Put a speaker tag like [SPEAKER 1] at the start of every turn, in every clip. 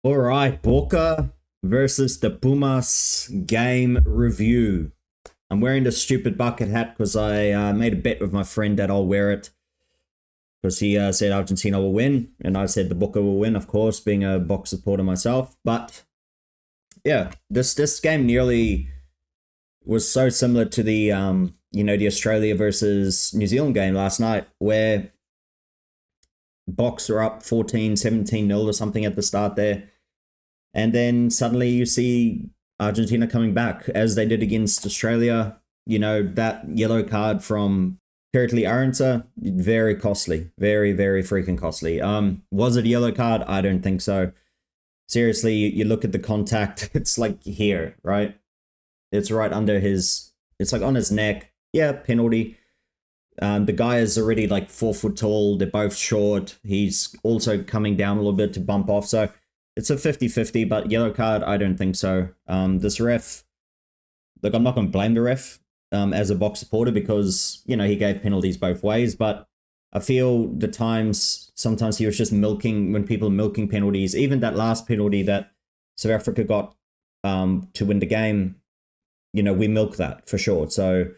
[SPEAKER 1] All right, Boca versus the Pumas game review. I'm wearing the stupid bucket hat because I made a bet with my friend that I'll wear it because he said Argentina will win, and I said the Boca will win, of course, being a Boca supporter myself. But yeah, this game nearly was so similar to the the Australia versus New Zealand game last night, where Box are up 14, 17-0 or something at the start there. And then suddenly you see Argentina coming back as they did against Australia. You know, that yellow card from Curtly Aronsa, very costly. Very, very freaking costly. Was it a yellow card? I don't think so. Seriously, you look at the contact, it's like here, right? It's right under his, it's like on his neck. Yeah, penalty. The guy is already like 4 foot tall. They're both short. He's also coming down a little bit to bump off. So it's a 50-50, but yellow card, I don't think so. This ref, look, I'm not going to blame the ref as a Box supporter because, you know, he gave penalties both ways. But I feel the times, sometimes he was just milking, when people are milking penalties, even that last penalty that South Africa got to win the game, you know, we milk that for sure. So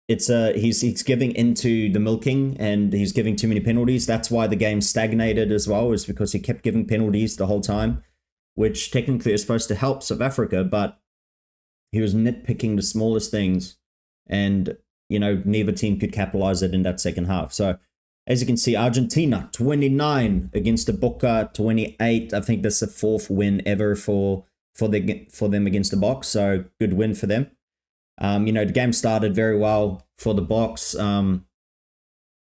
[SPEAKER 1] it's he's giving into the milking and he's giving too many penalties. That's why the game stagnated as well, is because he kept giving penalties the whole time, which technically is supposed to help South Africa, but he was nitpicking the smallest things, and you know, neither team could capitalize it in that second half. So as you can see, Argentina 29 against the Boca 28. I think that's the 4th win ever for them against the Box. So good win for them. You know, the game started very well for the Box. You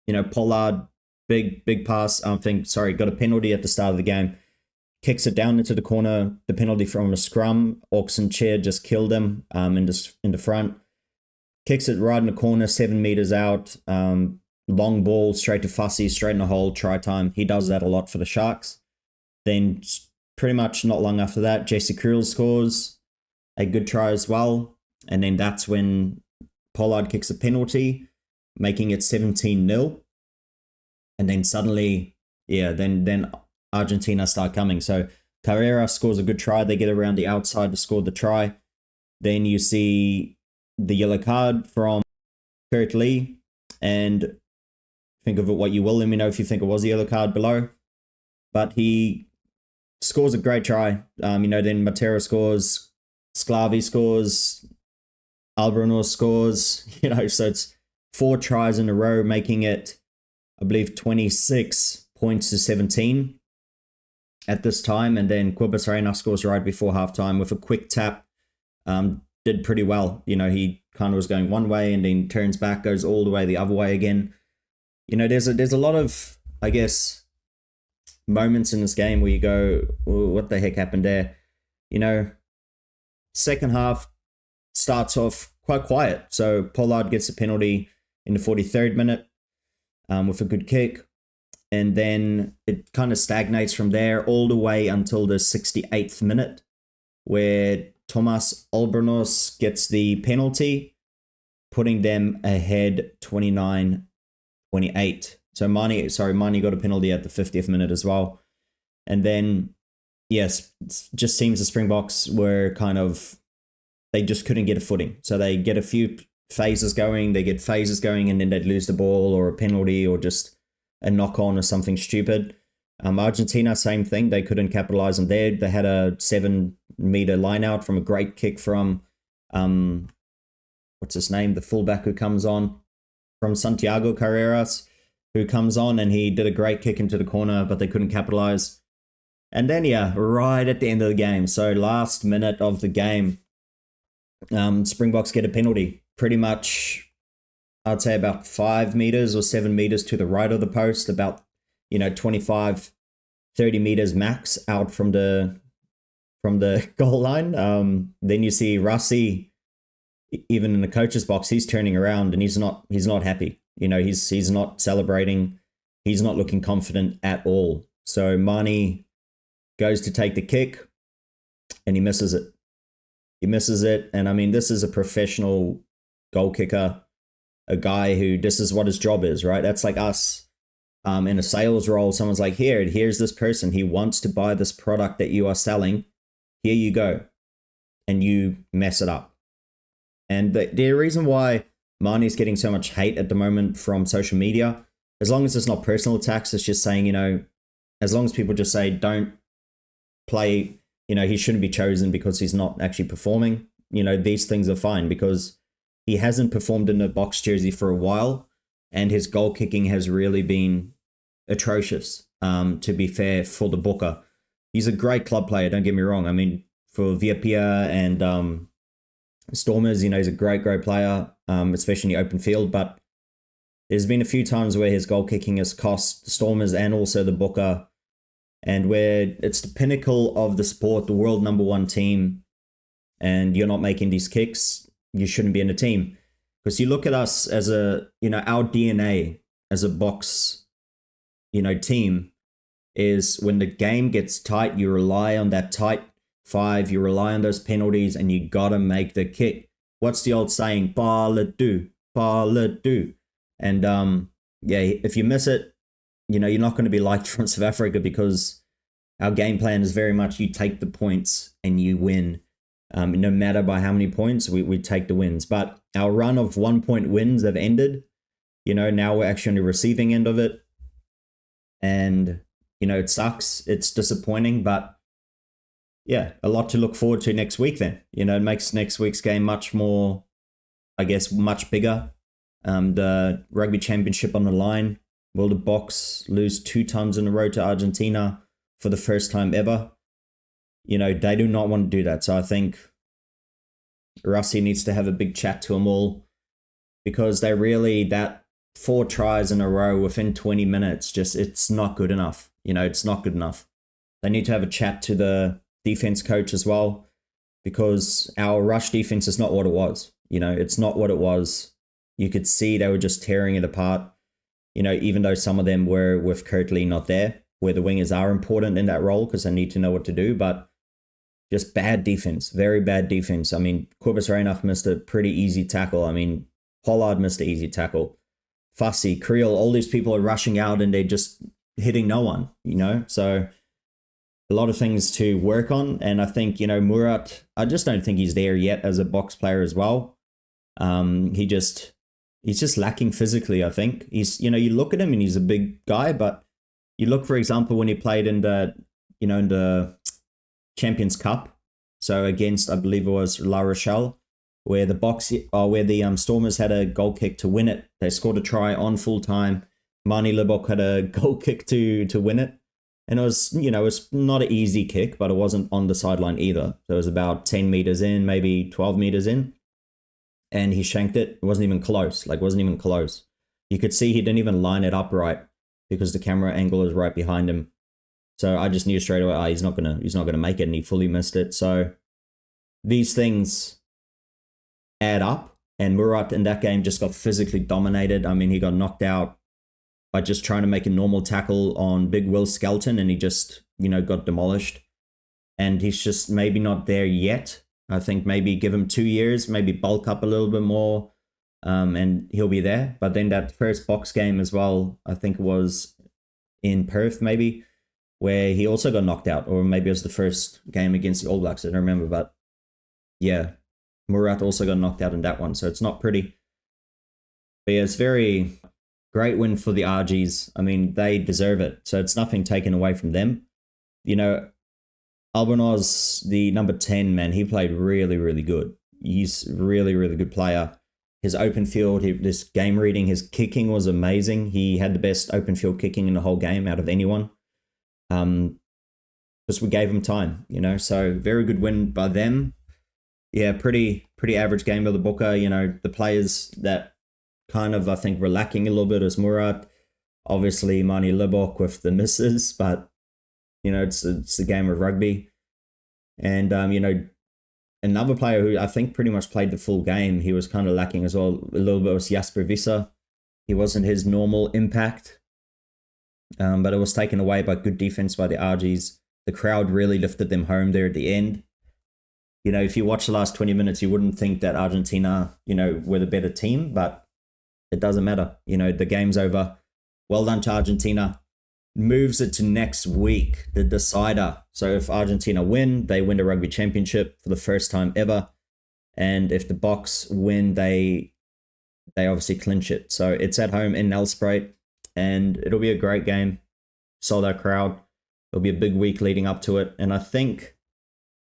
[SPEAKER 1] know, Pollard, big pass. Got a penalty at the start of the game. Kicks it down into the corner. The penalty from a scrum. Oxen Chair just killed him in the front. Kicks it right in the corner, 7 meters out. Long ball, straight to Fussy, straight in the hole, try time. He does that a lot for the Sharks. Then pretty much not long after that, Jesse Kriel scores a good try as well. And then that's when Pollard kicks a penalty, making it 17-0. And then suddenly, then Argentina start coming. So Carrera scores a good try. They get around the outside to score the try. Then you see the yellow card from Kurt Lee. And think of it what you will. Let me know if you think it was a yellow card below. But he scores a great try. Then Matera scores, Sclavi scores, Albornoz scores, so it's 4 tries in a row, making it, I believe, 26 points to 17 at this time. And then Quibus Reina scores right before halftime with a quick tap. Did pretty well. He kind of was going one way and then turns back, goes all the way the other way again. There's a lot of, I guess, moments in this game where you go, oh, what the heck happened there? Second half starts off quite quiet. So Pollard gets a penalty in the 43rd minute with a good kick. And then it kind of stagnates from there all the way until the 68th minute, where Tomas Albornoz gets the penalty, putting them ahead 29-28. So Mani got a penalty at the 50th minute as well. And then, yes, it just seems the Springboks were they just couldn't get a footing. So they get a few phases going, and then they'd lose the ball or a penalty or just a knock-on or something stupid. Argentina, same thing. They couldn't capitalize on there. They had a 7-meter line out from a great kick from, what's his name? The fullback who comes on, from Santiago Carreras, who comes on, and he did a great kick into the corner, but they couldn't capitalize. And then, right at the end of the game, so last minute of the game, Springboks get a penalty. Pretty much, I'd say about 5 meters or 7 meters to the right of the post, about 25, 30 meters max out from the goal line. Then you see Rassi, even in the coach's box, he's turning around and he's not happy. He's not celebrating. He's not looking confident at all. So Mani goes to take the kick and he misses it. And I mean, this is a professional goal kicker, a guy who, this is what his job is, right? That's like us. in a sales role, someone's like, here's this person. He wants to buy this product that you are selling. Here you go. And you mess it up. And the reason why Marnie's getting so much hate at the moment from social media, as long as it's not personal attacks, it's just saying, as long as people just say, don't play, he shouldn't be chosen because he's not actually performing, these things are fine because he hasn't performed in a box jersey for a while and his goal kicking has really been atrocious, to be fair, for the Booker. He's a great club player, don't get me wrong. I mean, for Viapia and Stormers, he's a great player, especially in the open field, but there's been a few times where his goal kicking has cost Stormers and also the Booker, and where it's the pinnacle of the sport, the world #1 team, and you're not making these kicks, you shouldn't be in the team. Because you look at us as our DNA as a box, team is when the game gets tight, you rely on that tight five, you rely on those penalties, and you gotta make the kick. What's the old saying? Ball do. And if you miss it, you're not going to be liked from South Africa because our game plan is very much you take the points and you win. No matter by how many points, we take the wins. But our run of 1 point wins have ended. Now we're actually on the receiving end of it. And, it sucks. It's disappointing, but yeah, a lot to look forward to next week then. It makes next week's game much more, I guess, much bigger. The Rugby Championship on the line. Will the Box lose 2 times in a row to Argentina for the first time ever? They do not want to do that. So I think Russie needs to have a big chat to them all because that 4 tries in a row within 20 minutes, it's not good enough. It's not good enough. They need to have a chat to the defense coach as well because our rush defense is not what it was. It's not what it was. You could see they were just tearing it apart, even though some of them were with Kirtley not there, where the wingers are important in that role because they need to know what to do, but just bad defense, very bad defense. I mean, Corbus Reinach missed a pretty easy tackle. I mean, Pollard missed an easy tackle. Fussy, Creel, all these people are rushing out and they're just hitting no one, So a lot of things to work on. And I think, Murat, I just don't think he's there yet as a box player as well. He's just lacking physically, I think. He's, you look at him and he's a big guy, but you look, for example, when he played in the Champions Cup, so against, I believe it was La Rochelle, where the Stormers had a goal kick to win it. They scored a try on full time. Marnie Libok had a goal kick to win it. And it was, it's not an easy kick, but it wasn't on the sideline either. So it was about 10 meters in, maybe 12 meters in. And he shanked it. It wasn't even close. You could see he didn't even line it up right because the camera angle is right behind him. So I just knew straight away, he's not gonna make it, and he fully missed it. So these things add up, and Murat in that game just got physically dominated. I mean, he got knocked out by just trying to make a normal tackle on Big Will Skelton, and he just, got demolished. And he's just maybe not there yet. I think maybe give him 2 years, maybe bulk up a little bit more, and he'll be there. But then that first box game as well, I think it was in Perth maybe, where he also got knocked out, or maybe it was the first game against the All Blacks, I don't remember. But yeah, Murat also got knocked out in that one, so it's not pretty. But yeah, it's very great win for the RGs. I mean, they deserve it, so it's nothing taken away from them. Albornoz, the number 10, man, he played really, really good. He's really, really good player. His open field, this game reading, his kicking was amazing. He had the best open field kicking in the whole game out of anyone. Because we gave him time, so very good win by them. Yeah, pretty average game by the Booker. The players that kind of, I think, were lacking a little bit is Murat. Obviously, Marnie Libok with the misses, but it's the game of rugby. And, another player who I think pretty much played the full game, he was kind of lacking as well a little bit, was Jasper Visser. He wasn't his normal impact, but it was taken away by good defense by the RGs. The crowd really lifted them home there at the end. If you watch the last 20 minutes, you wouldn't think that Argentina, were the better team, but it doesn't matter. The game's over. well done to Argentina. Moves it to next week, the decider. So if Argentina win, they win the Rugby Championship for the first time ever. And if the Box win, they obviously clinch it. So it's at home in Nelspruit, and it'll be a great game. Sold out crowd. It'll be a big week leading up to it. And I think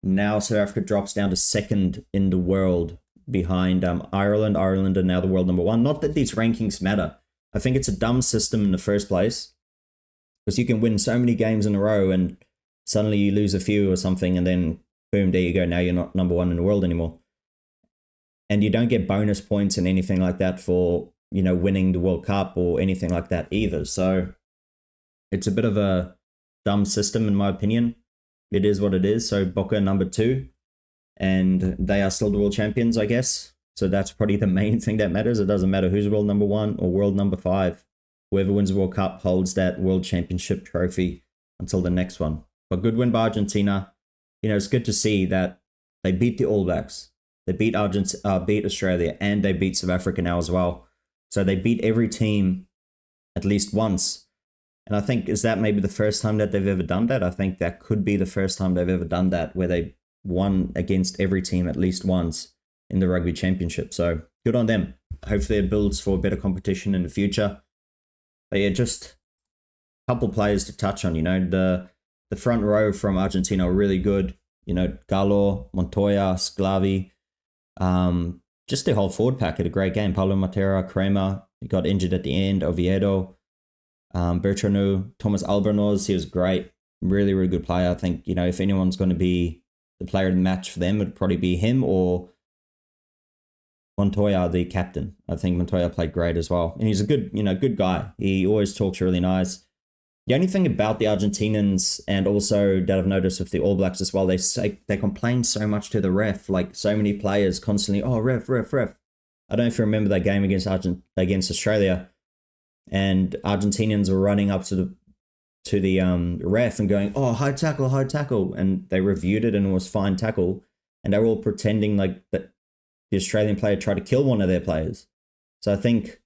[SPEAKER 1] now South Africa drops down to second in the world behind Ireland. Ireland are now the world number one. Not that these rankings matter. I think it's a dumb system in the first place, because you can win so many games in a row and suddenly you lose a few or something, and then boom, there you go. Now you're not number one in the world anymore. And you don't get bonus points and anything like that for, winning the World Cup or anything like that either. So it's a bit of a dumb system in my opinion. It is what it is. So Boca number 2, and they are still the world champions, I guess. So that's probably the main thing that matters. It doesn't matter who's world number 1 or world number 5. Whoever wins the World Cup holds that world championship trophy until the next one. But good win by Argentina. It's good to see that they beat the All Blacks. They beat beat Australia, and they beat South Africa now as well. So they beat every team at least once. And I think, is that maybe the first time that they've ever done that? I think that could be the first time they've ever done that, where they won against every team at least once in the Rugby Championship. So good on them. Hopefully it builds for better competition in the future. But yeah, just a couple players to touch on. The front row from Argentina are really good. Gallo, Montoya, Sclavi. Just their whole forward pack had a great game. Pablo Matera, Kramer, he got injured at the end. Oviedo, Bertranu, Thomas Albornoz, he was great. Really, really good player. I think, if anyone's going to be the player of the match for them, it would probably be him or Montoya, the captain. I think Montoya played great as well. And he's a good guy. He always talks really nice. The only thing about the Argentinians, and also that I've noticed with the All Blacks as well, they complain so much to the ref. Like, so many players constantly, oh, ref. I don't know if you remember that game against Australia, and Argentinians were running up to the ref and going, oh, high tackle, and they reviewed it and it was fine tackle, and they were all pretending like that the Australian player tried to kill one of their players. So I think,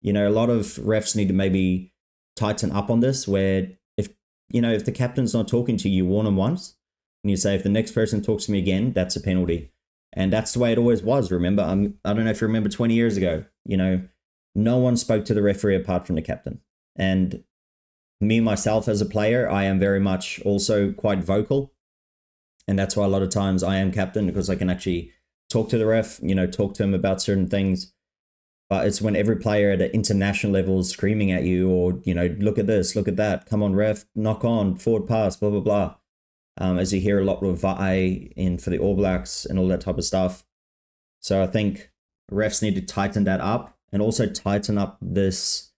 [SPEAKER 1] a lot of refs need to maybe tighten up on this, where if the captain's not talking to you, warn him once, and you say, if the next person talks to me again, that's a penalty. And that's the way it always was. Remember, I don't know if you remember 20 years ago, no one spoke to the referee apart from the captain. And me, myself as a player, I am very much also quite vocal. And that's why a lot of times I am captain, because I can actually talk to the ref, talk to him about certain things. But it's when every player at an international level is screaming at you, or, look at this, look at that, come on, ref, knock on, forward pass, blah, blah, blah. As you hear a lot with VAE in for the All Blacks and all that type of stuff. So I think refs need to tighten that up, and also tighten up this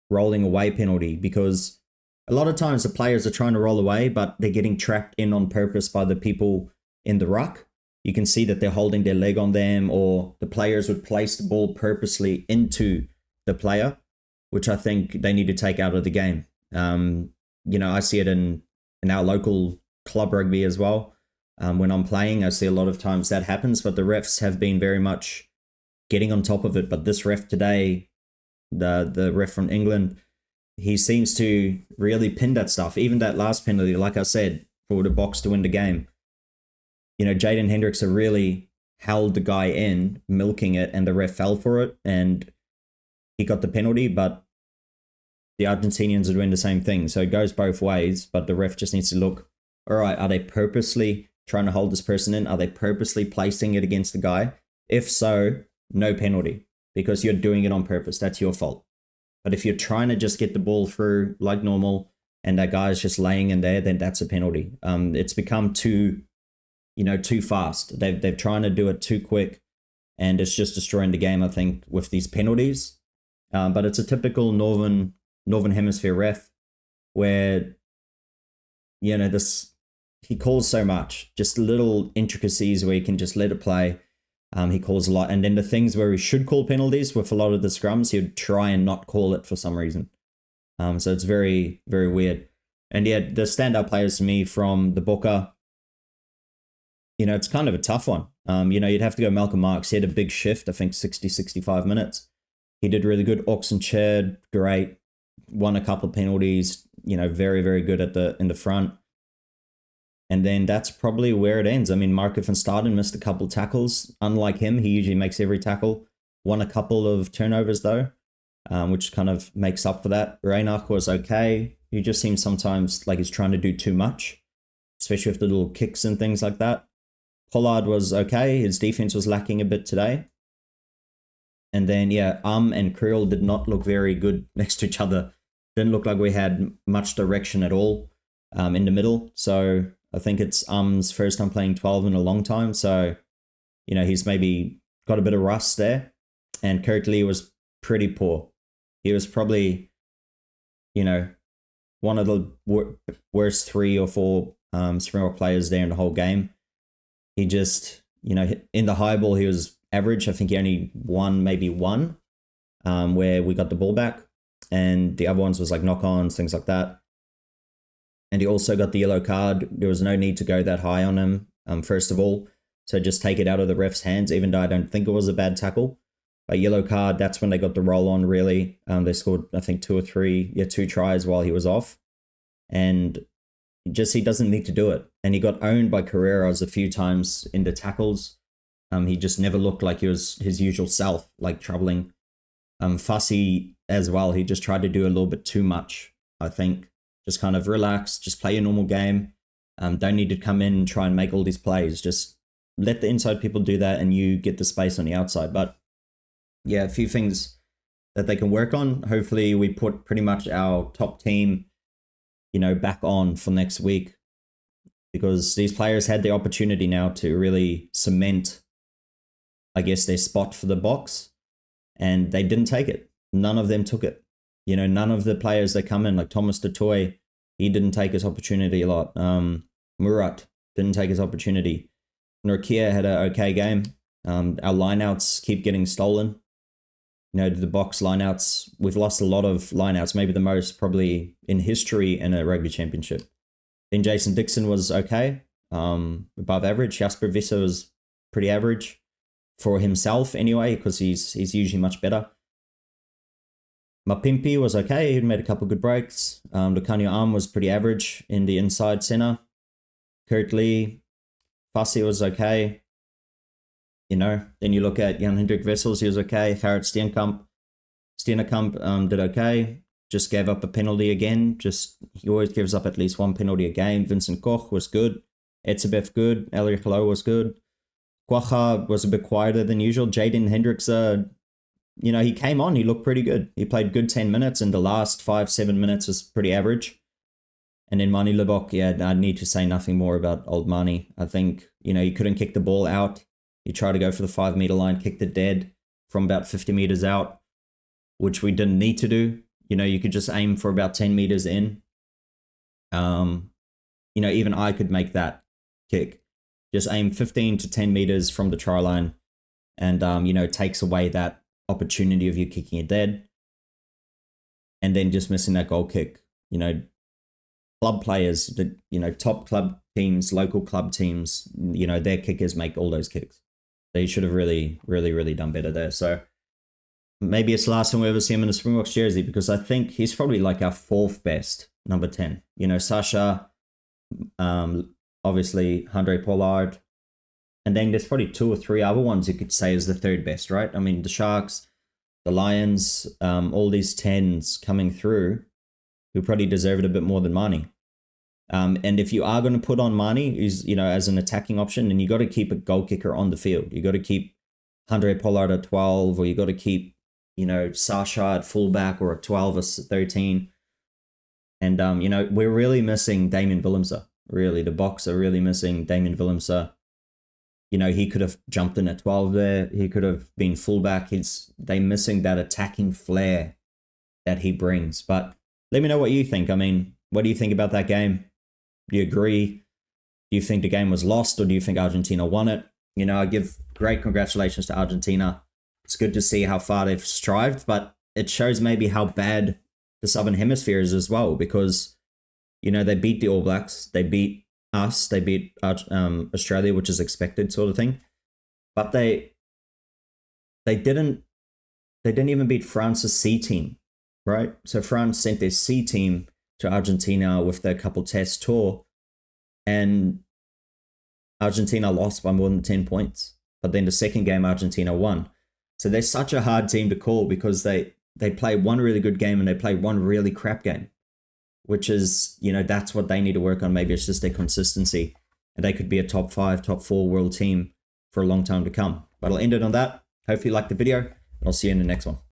[SPEAKER 1] rolling away penalty, because a lot of times the players are trying to roll away, but they're getting trapped in on purpose by the people in the ruck. You can see that they're holding their leg on them, or the players would place the ball purposely into the player, which I think they need to take out of the game. I see it in our local club rugby as well. When I'm playing, I see a lot of times that happens, but the refs have been very much getting on top of it. But this ref today, the ref from England, he seems to really pin that stuff. Even that last penalty, like I said, for the Box to win the game. Jaden Hendrickson really held the guy in, milking it, and the ref fell for it, and he got the penalty, but the Argentinians are doing the same thing. So it goes both ways, but the ref just needs to look, all right, are they purposely trying to hold this person in? Are they purposely placing it against the guy? If so, no penalty, because you're doing it on purpose. That's your fault. But if you're trying to just get the ball through like normal, and that guy is just laying in there, then that's a penalty. It's become too fast. They're trying to do it too quick, and it's just destroying the game, I think, with these penalties. But it's a typical northern hemisphere ref, where he calls so much, just little intricacies where he can just let it play. He calls a lot, and then the things where he should call penalties, with a lot of the scrums, he would try and not call it for some reason. So it's very, very weird. And yeah, the standout players to me from the Boca, it's kind of a tough one. You'd have to go Malcolm Marks. He had a big shift, I think 60, 65 minutes. He did really good. Oxencherd, great. won a couple of penalties, very, very good in the front. And then that's probably where it ends. I mean, Marco van Staden missed a couple tackles. Unlike him, he usually makes every tackle. Won a couple of turnovers, though, which kind of makes up for that. Reinach was okay. He just seems sometimes like he's trying to do too much, especially with the little kicks and things like that. Pollard was okay. His defense was lacking a bit today. And then, yeah, and Kriel did not look very good next to each other. Didn't look like we had much direction at all in the middle. So I think it's first time playing 12 in a long time. So, he's maybe got a bit of rust there. And Kirtley was pretty poor. He was probably, one of the worst 3 or 4 Springbok players there in the whole game. He just, in the high ball, he was average. I think he only won maybe one where we got the ball back. And the other ones was like knock-ons, things like that. And he also got the yellow card. There was no need to go that high on him, first of all. So just take it out of the ref's hands, even though I don't think it was a bad tackle. But yellow card, that's when they got the roll on, really. They scored, I think, 2 tries while he was off. And he doesn't need to do it. And he got owned by Carreras a few times in the tackles. He just never looked like he was his usual self, like troubling. Fussy as well. He just tried to do a little bit too much, I think. Just kind of relax, just play a normal game. Don't need to come in and try and make all these plays. Just let the inside people do that and you get the space on the outside. But yeah, a few things that they can work on. Hopefully we put pretty much our top team, back on for next week, because these players had the opportunity now to really cement, I guess, their spot for the box, and they didn't take it. None of them took it. None of the players that come in, like Thomas de Toy, he didn't take his opportunity a lot. Murat didn't take his opportunity. Norkia had an okay game. Our lineouts keep getting stolen. The box lineouts, we've lost a lot of lineouts, maybe the most probably in history in a rugby championship. Then Jason Dixon was okay, above average. Jasper Visser was pretty average for himself anyway, because he's usually much better. Mapimpi was okay. He made a couple of good breaks. Lucanio Arm was pretty average in the inside center. Kirtley, Fussy was okay. Then you look at Jan Hendrik Wessels, he was okay. Gerrit Steenekamp did okay. Just gave up a penalty again. He always gives up at least one penalty a game. Vincent Koch was good. Etzebeth good. Elrich Lowe was good. Quacha was a bit quieter than usual. Jaden Hendricks, he came on. He looked pretty good. He played good 10 minutes, and the last 5-7 minutes was pretty average. And then Mani Lebok, I need to say nothing more about old Mani. I think, he couldn't kick the ball out. He tried to go for the 5-meter line, kicked it dead from about 50 meters out, which we didn't need to do. You could just aim for about 10 meters in. Even I could make that kick. Just aim 15 to 10 meters from the try line, and, takes away that opportunity of you kicking it dead. And then just missing that goal kick. Club players, top club teams, local club teams, their kickers make all those kicks. They should have really, really, really done better there. So maybe it's the last time we ever see him in a Springboks jersey, because I think he's probably like our 4th best number 10. Sasha, obviously Andre Pollard, and then there's probably 2 or 3 other ones you could say is the 3rd best, right? I mean, the Sharks, the Lions, all these 10s coming through who probably deserve it a bit more than Mani. And if you are going to put on Mani, as an attacking option, then you got to keep a goal kicker on the field. You got to keep Andre Pollard at 12, or you got to keep, Sasha at fullback, or at 12 or 13. And, we're really missing Damien Willemse. Really, the Boks are really missing Damien Willemse. He could have jumped in at 12 there. He could have been fullback. They're missing that attacking flair that he brings. But let me know what you think. I mean, what do you think about that game? Do you agree? Do you think the game was lost, or do you think Argentina won it? I give great congratulations to Argentina. It's good to see how far they've strived, but it shows maybe how bad the Southern Hemisphere is as well, because, they beat the All Blacks, they beat us, they beat Australia, which is expected sort of thing. But they didn't even beat France's C team. right? So France sent their C team to Argentina with their couple test tour, and Argentina lost by more than 10 points. But then the second game, Argentina won. So they're such a hard team to call because they play one really good game and they play one really crap game, which is, that's what they need to work on. Maybe it's just their consistency, and they could be a top 5, top 4 world team for a long time to come. But I'll end it on that. Hopefully you liked the video, and I'll see you in the next one.